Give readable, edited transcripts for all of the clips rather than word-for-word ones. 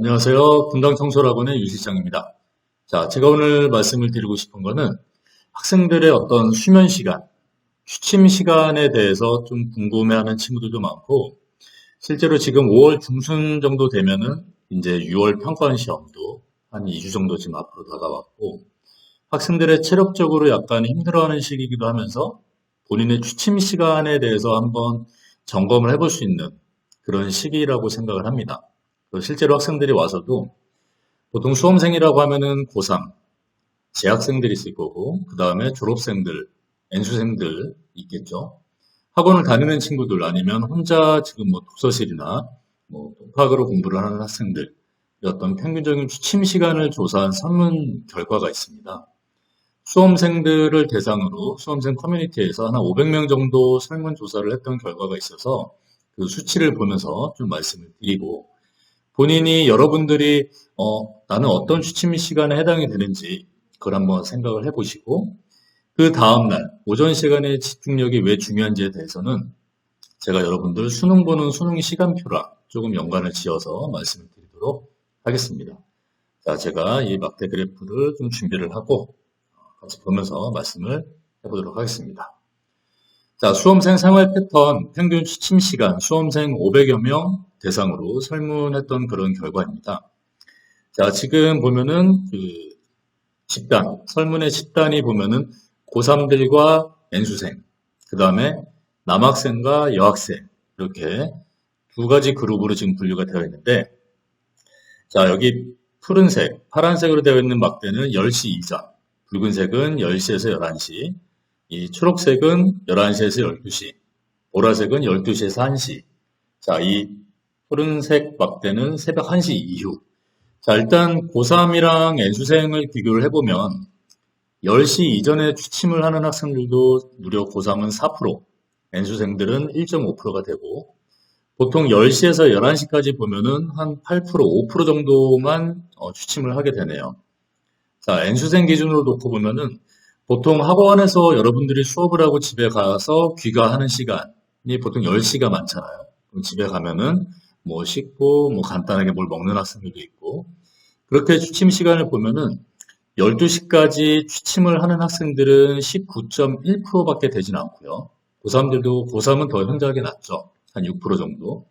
안녕하세요. 분당 청소학원의 유 실장입니다. 자, 제가 오늘 말씀을 드리고 싶은 거는 학생들의 어떤 수면 시간, 취침 시간에 대해서 좀 궁금해하는 친구들도 많고, 실제로 지금 5월 중순 정도 되면은 이제 6월 평가원 시험도 한 2주 정도 지금 앞으로 다가왔고, 학생들의 체력적으로 약간 힘들어하는 시기이기도 하면서 본인의 취침 시간에 대해서 한번 점검을 해볼 수 있는 그런 시기라고 생각을 합니다. 실제로 학생들이 와서도 보통 수험생이라고 하면은 고3, 재학생들이 있을 거고, 그 다음에 졸업생들, N수생들 있겠죠. 학원을 다니는 친구들 아니면 혼자 지금 뭐 독서실이나 뭐 독학으로 공부를 하는 학생들, 어떤 평균적인 취침 시간을 조사한 설문 결과가 있습니다. 수험생들을 대상으로 수험생 커뮤니티에서 한 500명 정도 설문조사를 했던 결과가 있어서 그 수치를 보면서 좀 말씀을 드리고, 본인이 여러분들이 나는 어떤 취침 시간에 해당이 되는지 그걸 한번 생각을 해보시고, 그 다음날 오전 시간의 집중력이 왜 중요한지에 대해서는 제가 여러분들 수능 보는 수능 시간표랑 조금 연관을 지어서 말씀을 드리도록 하겠습니다. 자, 제가 이 막대 그래프를 좀 준비를 하고 같이 보면서 말씀을 해보도록 하겠습니다. 자, 수험생 생활 패턴 평균 취침 시간 수험생 500여 명 대상으로 설문했던 그런 결과입니다. 자, 지금 보면은 그 집단, 설문의 집단이 보면은 고3들과 N수생, 그 다음에 남학생과 여학생, 이렇게 두 가지 그룹으로 지금 분류가 되어 있는데, 자, 여기 푸른색, 파란색으로 되어 있는 막대는 10시 이전, 붉은색은 10시에서 11시, 이 초록색은 11시에서 12시, 보라색은 12시에서 1시. 자, 이 푸른색 막대는 새벽 1시 이후. 자, 일단 고3이랑 N수생을 비교를 해보면 10시 이전에 취침을 하는 학생들도 무려 고3은 4%, N수생들은 1.5%가 되고, 보통 10시에서 11시까지 보면은 한 8%, 5% 정도만 취침을 하게 되네요. 자, N수생 기준으로 놓고 보면은 보통 학원에서 여러분들이 수업을 하고 집에 가서 귀가하는 시간이 보통 10시가 많잖아요. 그럼 집에 가면은 뭐 씻고 뭐 간단하게 뭘 먹는 학생들도 있고, 그렇게 취침 시간을 보면은 12시까지 취침을 하는 학생들은 19.1%밖에 되진 않고요. 고3은 더 현저하게 낮죠. 한 6% 정도.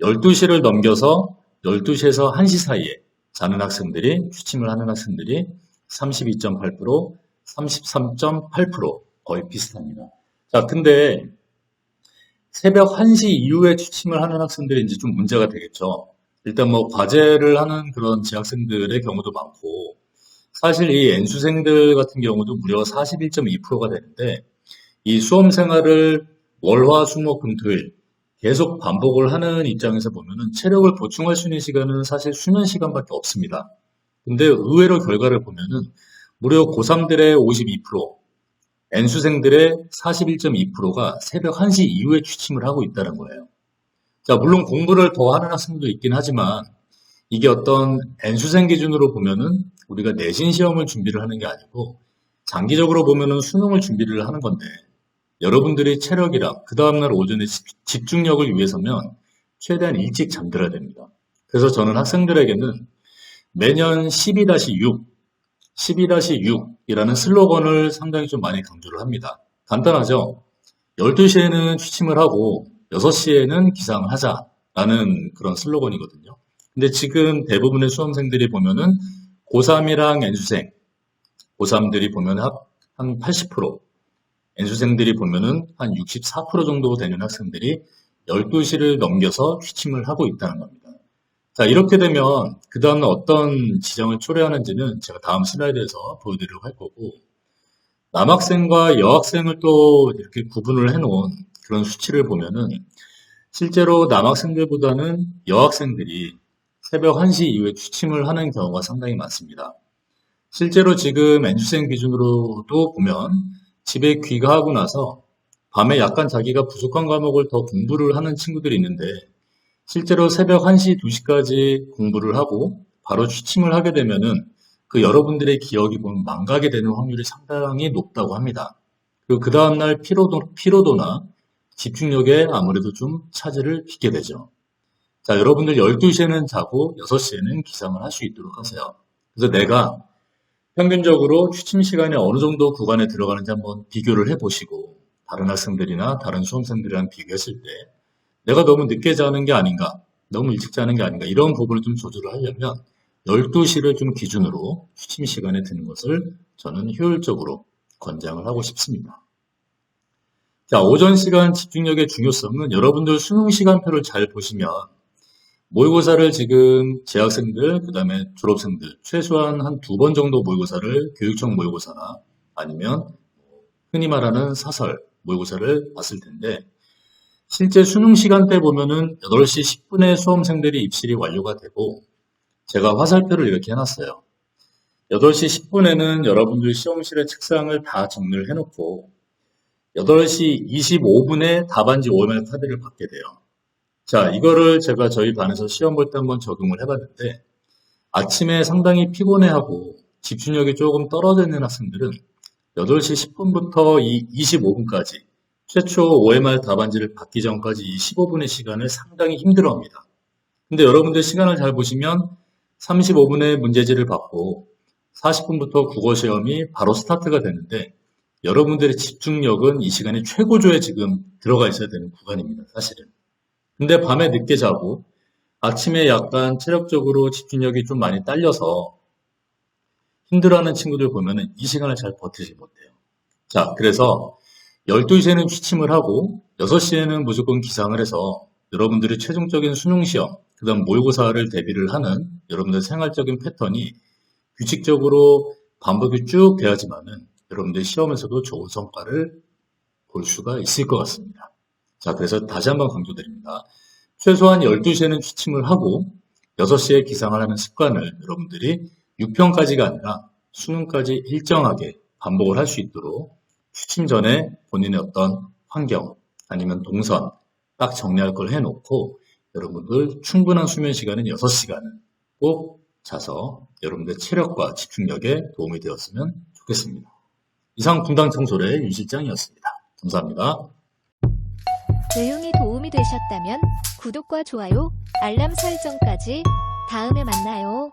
12시를 넘겨서 12시에서 1시 사이에 자는 학생들이, 취침을 하는 학생들이 32.8%, 33.8% 거의 비슷합니다. 자, 근데 새벽 1시 이후에 취침을 하는 학생들이 이제 좀 문제가 되겠죠. 일단 뭐 과제를 하는 그런 재학생들의 경우도 많고, 사실 이 N수생들 같은 경우도 무려 41.2%가 되는데, 이 수험 생활을 월, 화, 수, 목, 금, 토일 계속 반복을 하는 입장에서 보면은 체력을 보충할 수 있는 시간은 사실 수면 시간밖에 없습니다. 근데 의외로 결과를 보면은 무려 고3들의 52%, N수생들의 41.2%가 새벽 1시 이후에 취침을 하고 있다는 거예요. 자, 물론 공부를 더 하는 학생도 있긴 하지만 이게 어떤 N수생 기준으로 보면은 우리가 내신 시험을 준비를 하는 게 아니고 장기적으로 보면은 수능을 준비를 하는 건데, 여러분들이 체력이랑 그 다음날 오전에 집중력을 위해서면 최대한 일찍 잠들어야 됩니다. 그래서 저는 학생들에게는 매년 12-6, 12-6이라는 슬로건을 상당히 좀 많이 강조를 합니다. 간단하죠? 12시에는 취침을 하고 6시에는 기상을 하자라는 그런 슬로건이거든요. 근데 지금 대부분의 수험생들이 보면은 고3이랑 N수생, 고3들이 보면 한 80%, N수생들이 보면은 한 64% 정도 되는 학생들이 12시를 넘겨서 취침을 하고 있다는 겁니다. 자, 이렇게 되면 그 다음에 어떤 지정을 초래하는지는 제가 다음 슬라이드에서 보여드리도록 할 거고, 남학생과 여학생을 또 이렇게 구분을 해놓은 그런 수치를 보면은 실제로 남학생들보다는 여학생들이 새벽 1시 이후에 취침을 하는 경우가 상당히 많습니다. 실제로 지금 N수생 기준으로도 보면 집에 귀가하고 나서 밤에 약간 자기가 부족한 과목을 더 공부를 하는 친구들이 있는데, 실제로 새벽 1시, 2시까지 공부를 하고 바로 취침을 하게 되면은 그 여러분들의 기억이 보면 망가게 되는 확률이 상당히 높다고 합니다. 그리고 그 다음날 피로도나 집중력에 아무래도 좀 차질을 빚게 되죠. 자, 여러분들 12시에는 자고 6시에는 기상을 할 수 있도록 하세요. 그래서 내가 평균적으로 취침 시간이 어느 정도 구간에 들어가는지 한번 비교를 해보시고 다른 학생들이나 다른 수험생들이랑 비교했을 때 내가 너무 늦게 자는 게 아닌가, 너무 일찍 자는 게 아닌가 이런 부분을 좀 조절을 하려면 12시를 좀 기준으로 취침 시간에 드는 것을 저는 효율적으로 권장을 하고 싶습니다. 자, 오전 시간 집중력의 중요성은 여러분들 수능 시간표를 잘 보시면 모의고사를 지금 재학생들, 그 다음에 졸업생들 최소한 한 2번 정도 모의고사를 교육청 모의고사나 아니면 흔히 말하는 사설 모의고사를 봤을 텐데 실제 수능 시간대 보면은 8시 10분에 수험생들이 입실이 완료가 되고 제가 화살표를 이렇게 해놨어요. 8시 10분에는 여러분들 시험실의 책상을 다 정리를 해놓고 8시 25분에 답안지 OMR 카드를 받게 돼요. 자, 이거를 제가 저희 반에서 시험 볼 때 한번 적용을 해봤는데 아침에 상당히 피곤해하고 집중력이 조금 떨어져 있는 학생들은 8시 10분부터 이 25분까지 최초 OMR 답안지를 받기 전까지 이 15분의 시간을 상당히 힘들어합니다. 근데 여러분들 시간을 잘 보시면 35분에 문제지를 받고 40분부터 국어시험이 바로 스타트가 되는데 여러분들의 집중력은 이 시간에 최고조에 지금 들어가 있어야 되는 구간입니다. 사실은. 근데 밤에 늦게 자고 아침에 약간 체력적으로 집중력이 좀 많이 딸려서 힘들어하는 친구들 보면은 이 시간을 잘 버티지 못해요. 자, 그래서 12시에는 취침을 하고 6시에는 무조건 기상을 해서 여러분들이 최종적인 수능시험, 그 다음 모의고사를 대비를 하는 여러분들 생활적인 패턴이 규칙적으로 반복이 쭉 돼야지만은 여러분들 시험에서도 좋은 성과를 볼 수가 있을 것 같습니다. 자, 그래서 다시 한번 강조드립니다. 최소한 12시에는 취침을 하고 6시에 기상을 하는 습관을 여러분들이 6평까지가 아니라 수능까지 일정하게 반복을 할 수 있도록 취침 전에 본인의 어떤 환경 아니면 동선 딱 정리할 걸 해놓고 여러분들 충분한 수면 시간은 6시간은 꼭 자서 여러분들 체력과 집중력에 도움이 되었으면 좋겠습니다. 이상 분당 청솔의 유 실장이었습니다. 감사합니다. 내용이 도움이 되셨다면 구독과 좋아요, 알람 설정까지 다음에 만나요.